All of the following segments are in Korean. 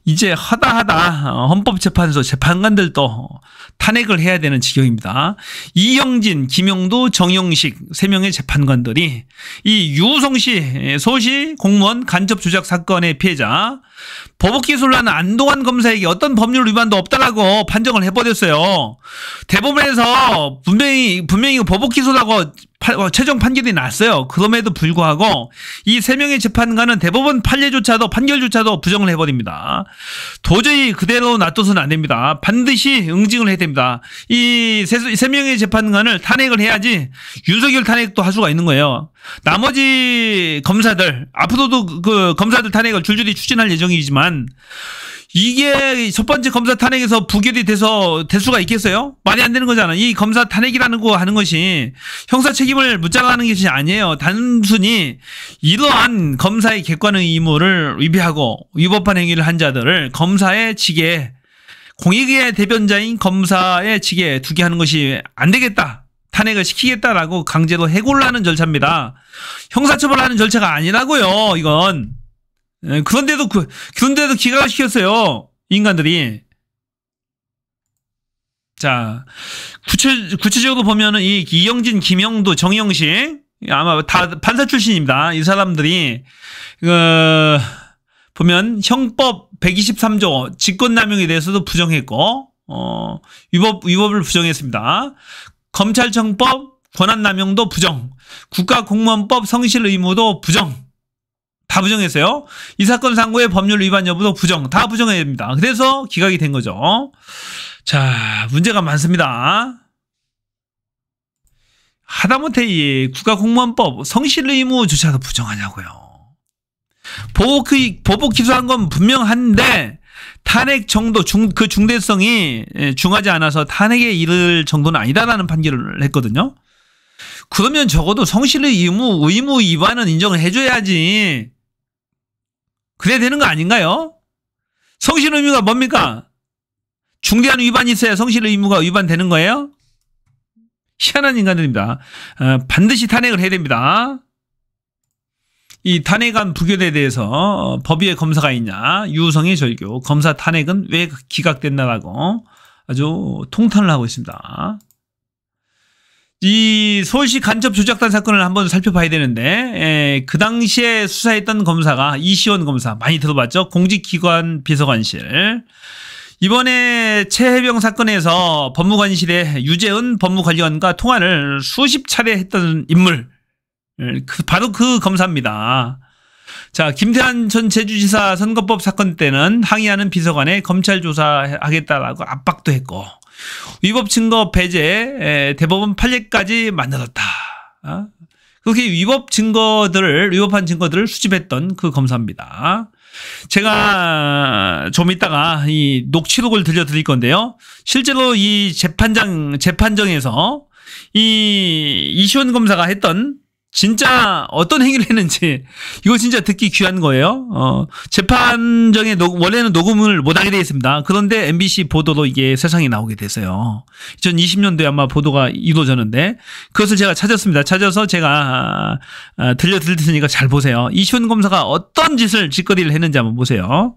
이제 하다 헌법재판소 재판관들도 탄핵을 해야 되는 지경입니다. 이영진, 김용두, 정영식 3명의 재판관들이 이 유성시 서울시 공무원 간첩 조작 사건의 피해자 보복기소를 한 안동환 검사에게 어떤 법률 위반도 없다라고 판정을 해버렸어요. 대법원에서 분명히 보복기소라고 최종 판결이 났어요. 그럼에도 불구하고 이 3명의 재판관은 대법원 판결조차도 부정을 해버립니다. 도저히 그대로 놔둬서는 안 됩니다. 반드시 응징을 해야 됩니다. 이 3명의 재판관을 탄핵을 해야지 윤석열 탄핵도 할 수가 있는 거예요. 나머지 검사들, 앞으로도 그 검사들 탄핵을 줄줄이 추진할 예정이지만 이게 첫 번째 검사 탄핵에서 부결이 돼서 될 수가 있겠어요? 말이 안 되는 거잖아. 이 검사 탄핵이라는 거 하는 것이 형사 책임을 묻자가는 것이 아니에요. 단순히 이러한 검사의 객관의 의무를 위배하고 위법한 행위를 한 자들을 검사의 직에, 공익의 대변자인 검사의 직에 두게 하는 것이 안 되겠다. 탄핵을 시키겠다라고 강제로 해고하는 절차입니다. 형사처벌하는 절차가 아니라고요, 이건. 그런데도 기각을 시켰어요, 인간들이. 자, 구체적으로 보면은 이 이영진, 김영두, 정영식 아마 다 판사 출신입니다. 이 사람들이 보면 형법 123조 직권남용에 대해서도 부정했고, 위법을 부정했습니다. 검찰청법 권한남용도 부정, 국가공무원법 성실의무도 부정. 다 부정했어요. 이 사건 상고의 법률 위반 여부도 부정, 다 부정해야 됩니다. 그래서 기각이 된 거죠. 자, 문제가 많습니다. 하다못해 이 국가공무원법 성실의무조차도 부정하냐고요. 보복 기소한 건 분명한데 탄핵 정도, 그 중대성이 중하지 않아서 탄핵에 이를 정도는 아니다라는 판결을 했거든요. 그러면 적어도 성실의 의무 위반은 인정을 해줘야지. 그래야 되는 거 아닌가요? 성실 의무가 뭡니까? 중대한 위반이 있어야 성실 의무가 위반되는 거예요? 희한한 인간들입니다. 반드시 탄핵을 해야 됩니다. 이 탄핵안 부결에 대해서 법위에 검사가 있냐, 유성의 절교, 검사 탄핵은 왜 기각됐나라고 아주 통탄을 하고 있습니다. 이 서울시 간첩 조작단 사건을 한번 살펴봐야 되는데, 그 당시에 수사했던 검사가 이시원 검사, 많이 들어봤죠? 공직기관 비서관실. 이번에 최혜병 사건에서 법무관실에 유재은 법무관리관과 통화를 수십 차례 했던 인물, 바로 그 검사입니다. 자, 김태환 전 제주지사 선거법 사건 때는 항의하는 비서관에 검찰 조사하겠다라고 압박도 했고, 위법 증거 배제, 대법원 판례까지 만들었다. 그렇게 위법한 증거들을 수집했던 그 검사입니다. 제가 좀 이따가 이 녹취록을 들려드릴 건데요. 실제로 이 재판정에서 이시원 검사가 했던 진짜 어떤 행위를 했는지 이거 진짜 듣기 귀한 거예요. 재판정에 원래는 녹음을 못하게 되어 있습니다. 그런데 MBC 보도로 이게 세상에 나오게 됐어요. 2020년도에 아마 보도가 이루어졌는데 그것을 제가 찾았습니다. 찾아서 제가 들려드릴 테니까 잘 보세요. 이시원 검사가 어떤 짓거리를 했는지 한번 보세요.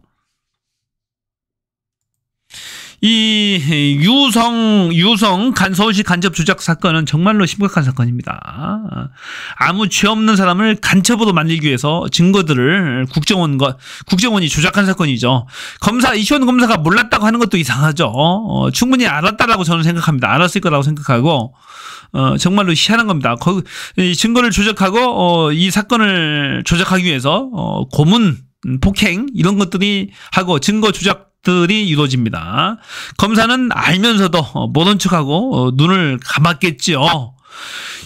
이 유성 서울시 간첩 조작 사건은 정말로 심각한 사건입니다. 아무 죄 없는 사람을 간첩으로 만들기 위해서 증거들을 국정원이 조작한 사건이죠. 이시원 검사가 몰랐다고 하는 것도 이상하죠. 충분히 알았다라고 저는 생각합니다. 알았을 거라고 생각하고, 정말로 희한한 겁니다. 이 증거를 조작하고, 이 사건을 조작하기 위해서, 고문, 폭행, 이런 것들이 하고 증거 조작들이 이루어집니다. 검사는 알면서도 모른 척하고 눈을 감았겠죠.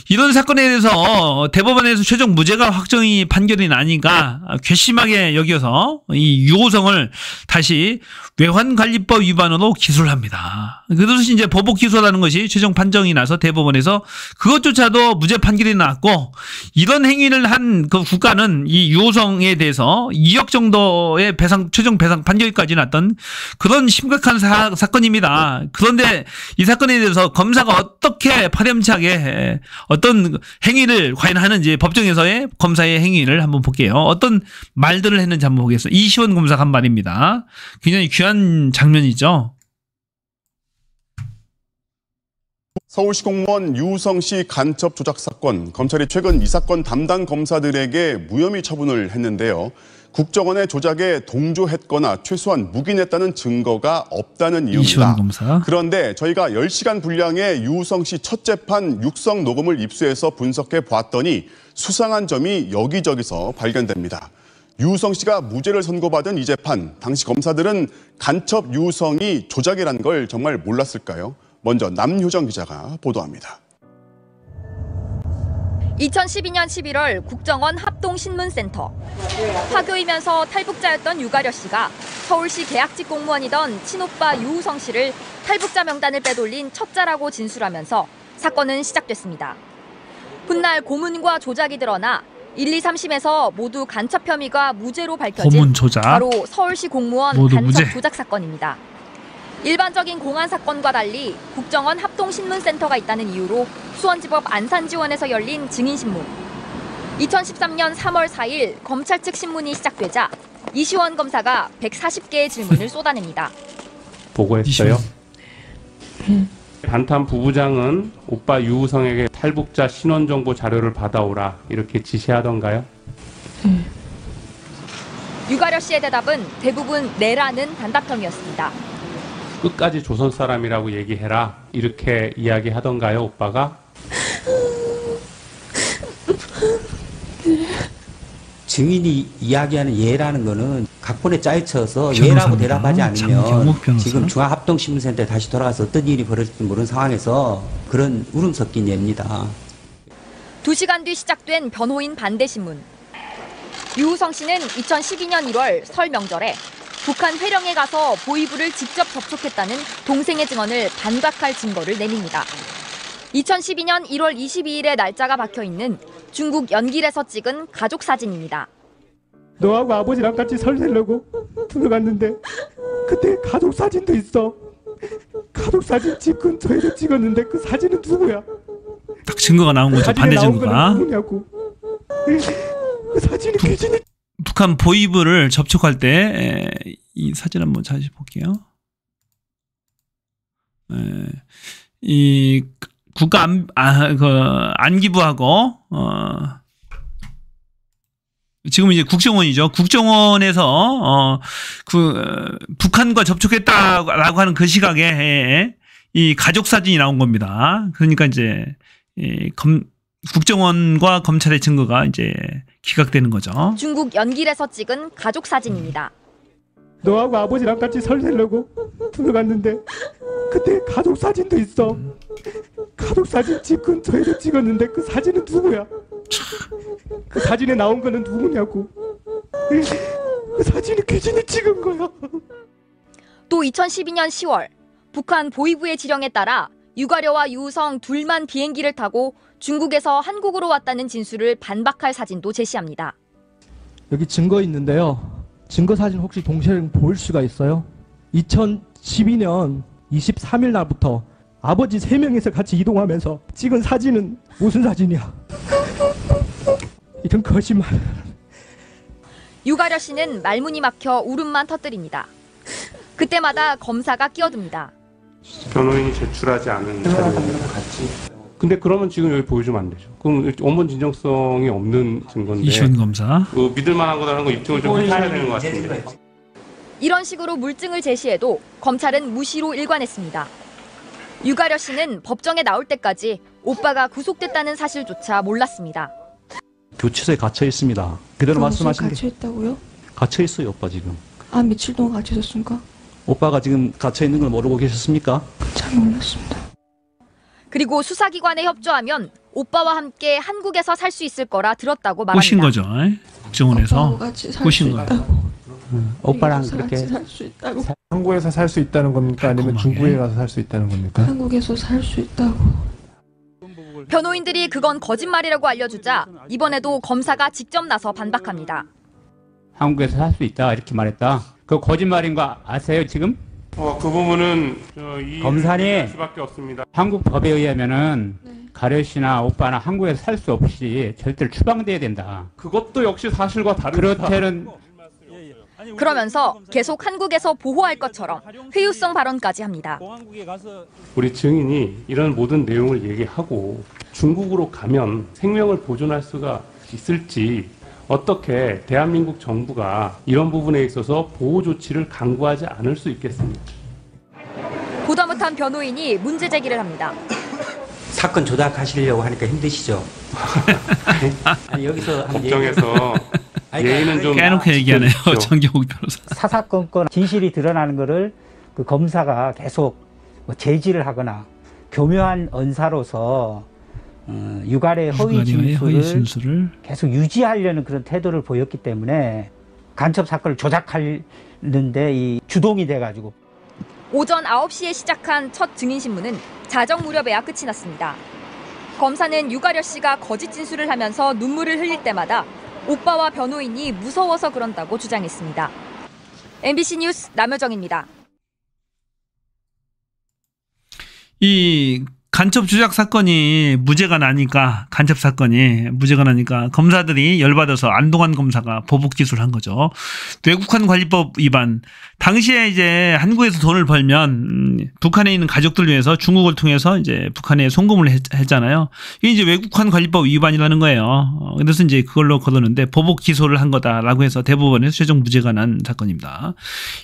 이런 사건에 대해서 대법원에서 최종 무죄가 확정이 판결이 나니까 괘씸하게 여겨서 이 유호성을 다시 외환관리법 위반으로 기소를 합니다. 그래서 이제 보복 기소라는 것이 최종 판정이 나서 대법원에서 그것조차도 무죄 판결이 나왔고, 이런 행위를 한 그 국가는 이 유호성에 대해서 2억 정도의 최종 배상 판결까지 났던 그런 심각한 사건입니다. 그런데 이 사건에 대해서 검사가 어떻게 파렴치하게 어떤 행위를 과연 하는지 법정에서의 검사의 행위를 한번 볼게요. 어떤 말들을 했는지 한번 보겠습니다. 이시원 검사가 한 말입니다. 굉장히 귀한 장면이죠. 서울시 공무원 유성씨 간첩 조작 사건, 검찰이 최근 이 사건 담당 검사들에게 무혐의 처분을 했는데요. 국정원의 조작에 동조했거나 최소한 묵인했다는 증거가 없다는 이유입니다. 그런데 저희가 10시간 분량의 유성씨 첫 재판 육성 녹음을 입수해서 분석해 보았더니 수상한 점이 여기저기서 발견됩니다. 유성씨가 무죄를 선고받은 이 재판, 당시 검사들은 간첩 유성이 조작이란 걸 정말 몰랐을까요? 먼저 남효정 기자가 보도합니다. 2012년 11월 국정원 합동신문센터. 화교이면서 탈북자였던 유가려 씨가 서울시 계약직 공무원이던 친오빠 유우성 씨를 탈북자 명단을 빼돌린 첩자라고 진술하면서 사건은 시작됐습니다. 훗날 고문과 조작이 드러나 1, 2, 3심에서 모두 간첩 혐의가 무죄로 밝혀진 바로 서울시 공무원 간첩 조작 사건입니다. 일반적인 공안 사건과 달리 국정원 합동신문센터가 있다는 이유로 수원지법 안산지원에서 열린 증인신문. 2013년 3월 4일 검찰 측 신문이 시작되자 이시원 검사가 140개의 질문을 쏟아냅니다. 보고했어요. 반탄 부부장은 오빠 유우성에게 탈북자 신원정보 자료를 받아오라 이렇게 지시하던가요? 유가려 씨의 대답은 대부분 네라는 단답형이었습니다. 끝까지 조선 사람이라고 얘기해라 이렇게 이야기하던가요, 오빠가? 증인이 이야기하는 예라는 거는 각본에 짜여쳐서 예라고 대답하지 않으면 지금 중앙합동신문센터에 다시 돌아가서 어떤 일이 벌어질지 모르는 상황에서 그런 울음 섞인 예입니다. 2시간 뒤 시작된 변호인 반대신문. 유우성 씨는 2012년 1월 설 명절에 북한 회령에 가서 보위부를 직접 접촉했다는 동생의 증언을 반박할 증거를 내밉니다. 2012년 1월 22일에 날짜가 박혀있는 중국 연길에서 찍은 가족 사진입니다. 너하고 아버지랑 같이 설 내려고 들어갔는데 그때 가족 사진도 있어. 가족 사진 집 근처에서 찍었는데 그 사진은 누구야? 딱 증거가 나온 거죠. 반대 증거가. 그 사진이 귀신이. 북한 보위부를 접촉할 때 이 사진 한번 다시 볼게요. 이 국가 안기부하고 지금 이제 국정원이죠. 국정원에서 북한과 접촉했다라고 하는 그 시각에 이 가족 사진이 나온 겁니다. 그러니까 이제 국정원과 검찰의 증거가 이제 기각되는 거죠. 중국 연길에서 찍은 가족 사진입니다. 너하고 아버지랑 같이 설 내려고 들어갔는데 그때 가족 사진도 있어. 가족 사진 집 근처에서 찍었는데 그 사진은 누구야? 그 사진에 나온 거는 누구냐고. 그 사진이 귀신이 찍은 거야. 또 2012년 10월 북한 보위부의 지령에 따라 유가려와 유우성 둘만 비행기를 타고 중국에서 한국으로 왔다는 진술을 반박할 사진도 제시합니다. 여기 증거 있는데요. 증거 사진 혹시 동시에 볼 수가 있어요? 2012년 23일 날부터 아버지 3명이서 같이 이동하면서 찍은 사진은 무슨 사진이야? 이런 거짓말. 유가려 씨는 말문이 막혀 울음만 터뜨립니다. 그때마다 검사가 끼어듭니다. 변호인이 제출하지 않은 자료입니다. 근데 그러면 지금 여기 보여주면 안 되죠. 그럼 원본 진정성이 없는 증거인데. 이시원 검사. 믿을 만한 거라는 거 입증을 좀 해야 되는 것 같은데. 이런 식으로 물증을 제시해도 검찰은 무시로 일관했습니다. 유가려 씨는 법정에 나올 때까지 오빠가 구속됐다는 사실조차 몰랐습니다. 교치소에 gat혀 있습니다. 그대로 말씀하신 게. 갇혀 있다고요? 갇혀 있어요, 오빠 지금. 아, 며칠 동안 갇혀 있었습니까? 오빠가 지금 갇혀 있는 걸 모르고 계셨습니까? 잘 몰랐습니다. 그리고 수사기관에 협조하면 오빠와 함께 한국에서 살 수 있을 거라 들었다고 말합니다. 꼬신 거죠. 국정원에서 꼬신 거예요. 오빠랑 그렇게 살 수 있다고. 한국에서 살 수 있다는 겁니까? 아니면 중국에 가서 살 수 있다는 겁니까? 한국에서 살 수 있다고. 변호인들이 그건 거짓말이라고 알려주자 이번에도 검사가 직접 나서 반박합니다. 한국에서 살 수 있다 이렇게 말했다. 그거 거짓말인 거 아세요 지금? 그 부분은 검사님, 수밖에 없습니다. 한국 법에 의하면은 가려 씨나 오빠나 한국에서 살 수 없이 절대로 추방돼야 된다. 그것도 역시 사실과 다릅니다. 그렇다는 그러면서 계속 한국에서 보호할 것처럼 회유성 발언까지 합니다. 우리 증인이 이런 모든 내용을 얘기하고 중국으로 가면 생명을 보존할 수가 있을지 어떻게 대한민국 정부가 이런 부분에 있어서 보호 조치를 강구하지 않을 수 있겠습니까? 보다 못한 변호인이 문제 제기를 합니다. 사건 조작하시려고 하니까 힘드시죠? 아니, 여기서 법정에서 예의는 좀 깨놓고 얘기하네요. 정경욱 변호사. 사사건건 진실이 드러나는 것을 그 검사가 계속 제지를 하거나 교묘한 언사로서 유가래 허위 진술을 계속 유지하려는 그런 태도를 보였기 때문에 간첩 사건을 조작하는데 이 주동이 돼가지고 오전 9시에 시작한 첫 증인신문은 자정 무렵에야 끝이 났습니다. 검사는 유가려 씨가 거짓 진술을 하면서 눈물을 흘릴 때마다 오빠와 변호인이 무서워서 그런다고 주장했습니다. MBC 뉴스 남효정입니다. 이 간첩 조작 사건이 무죄가 나니까 검사들이 열받아서 안동환 검사가 보복 기소를 한 거죠. 외국환 관리법 위반. 당시에 이제 한국에서 돈을 벌면 북한에 있는 가족들 위해서 중국을 통해서 이제 북한에 송금을 했잖아요. 이게 이제 외국환 관리법 위반이라는 거예요. 그래서 이제 그걸로 거뒀는데 보복 기소를 한 거다라고 해서 대법원에서 최종 무죄가 난 사건입니다.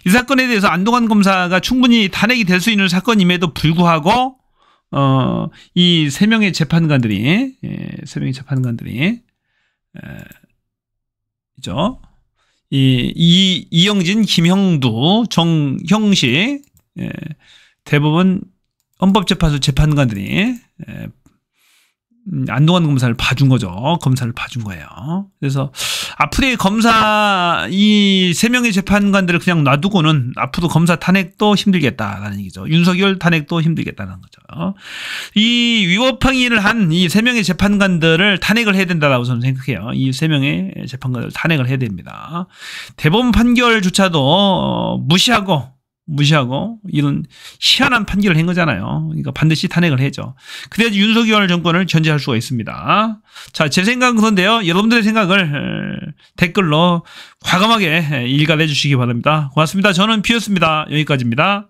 이 사건에 대해서 안동환 검사가 충분히 탄핵이 될 수 있는 사건임에도 불구하고 이 세 명의 재판관들이 이죠. 이영진, 김형두, 정형식 대법원 헌법재판소 재판관들이 안동환 검사를 봐준 거죠. 검사를 봐준 거예요. 그래서 앞으로의 검사 이 세 명의 재판관들을 그냥 놔두고는 앞으로 검사 탄핵도 힘들겠다라는 얘기죠. 윤석열 탄핵도 힘들겠다는 거죠. 이 위법 행위를 한 이 세 명의 재판관들을 탄핵을 해야 된다라고 저는 생각해요. 이 세 명의 재판관들을 탄핵을 해야 됩니다. 대법원 판결조차도 무시하고 이런 희한한 판결을 한 거잖아요. 그러니까 반드시 탄핵을 해야죠. 그래야지 윤석열 정권을 견제할 수가 있습니다. 자, 제 생각은 그런데요. 여러분들의 생각을 댓글로 과감하게 일갈해 주시기 바랍니다. 고맙습니다. 저는 피였습니다. 여기까지입니다.